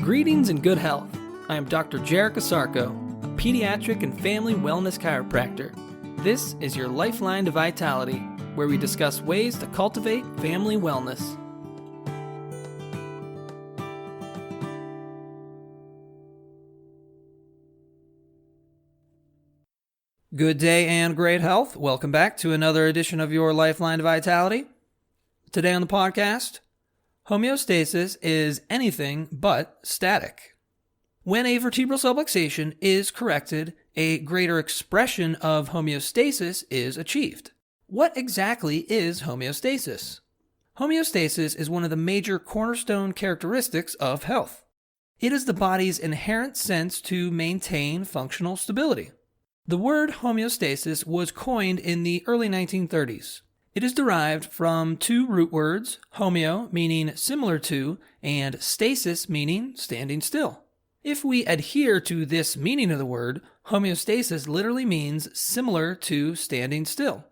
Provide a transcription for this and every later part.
Greetings and good health. I am Dr. Jarek Asarko, a pediatric and family wellness chiropractor. This is your lifeline to vitality, where we discuss ways to cultivate family wellness. Good day and great health. Welcome back to another edition of your Lifeline to Vitality. Today on the podcast, homeostasis is anything but static. When a vertebral subluxation is corrected, a greater expression of homeostasis is achieved. What exactly is homeostasis? Homeostasis is one of the major cornerstone characteristics of health. It is the body's inherent sense to maintain functional stability. The word homeostasis was coined in the early 1930s. It is derived from two root words, homeo meaning similar to, and stasis meaning standing still. If we adhere to this meaning of the word, homeostasis literally means similar to standing still.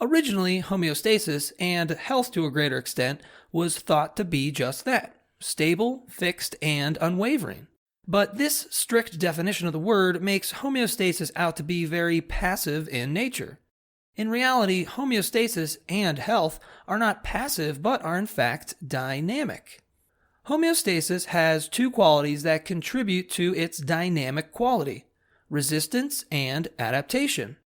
Originally, homeostasis, and health to a greater extent, was thought to be just that, stable, fixed, and unwavering. But this strict definition of the word makes homeostasis out to be very passive in nature. In reality, homeostasis and health are not passive but are in fact dynamic. Homeostasis has two qualities that contribute to its dynamic quality: resistance and adaptation.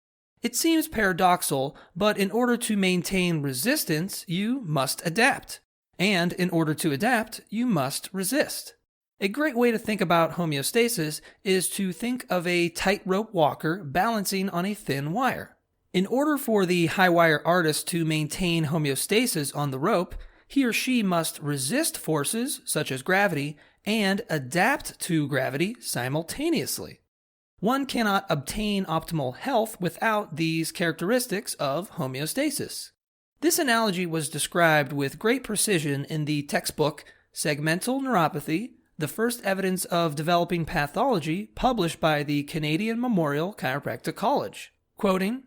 It seems paradoxical, but in order to maintain resistance, you must adapt. And in order to adapt, you must resist. A great way to think about homeostasis is to think of a tightrope walker balancing on a thin wire. In order for the high wire artist to maintain homeostasis on the rope, he or she must resist forces such as gravity and adapt to gravity simultaneously. One cannot obtain optimal health without these characteristics of homeostasis. This analogy was described with great precision in the textbook Segmental Neuropathy: The First Evidence of Developing Pathology, published by the Canadian Memorial Chiropractic College. Quoting,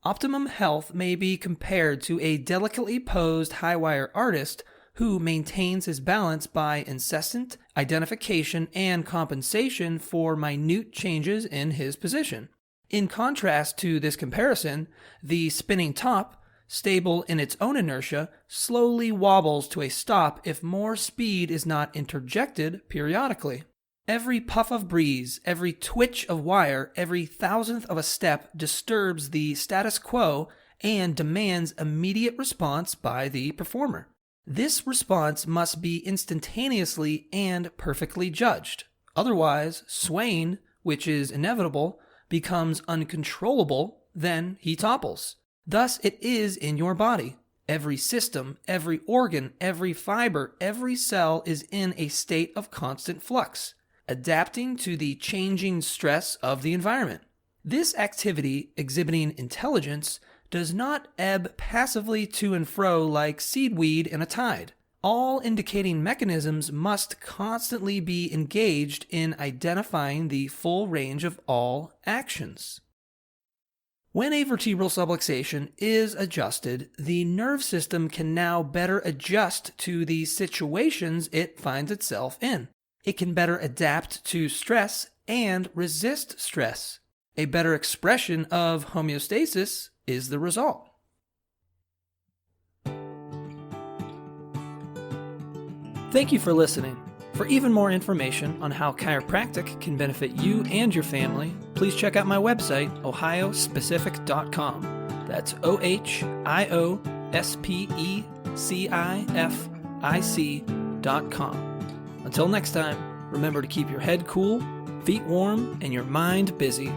"Optimum health may be compared to a delicately posed high-wire artist who maintains his balance by incessant identification and compensation for minute changes in his position. In contrast to this comparison, the spinning top, stable in its own inertia, slowly wobbles to a stop if more speed is not interjected periodically. Every puff of breeze, every twitch of wire, every thousandth of a step disturbs the status quo and demands immediate response by the performer. This response must be instantaneously and perfectly judged. Otherwise, swaying, which is inevitable, becomes uncontrollable, then he topples. Thus it is in your body. Every system, every organ, every fiber, every cell is in a state of constant flux, adapting to the changing stress of the environment. This activity, exhibiting intelligence, does not ebb passively to and fro like seaweed in a tide. All indicating mechanisms must constantly be engaged in identifying the full range of all actions. When a vertebral subluxation is adjusted, the nerve system can now better adjust to the situations it finds itself in. It can better adapt to stress and resist stress. A better expression of homeostasis is the result. Thank you for listening. For even more information on how chiropractic can benefit you and your family, please check out my website, ohiospecific.com. That's ohiospecific.com. Until next time, remember to keep your head cool, feet warm, and your mind busy.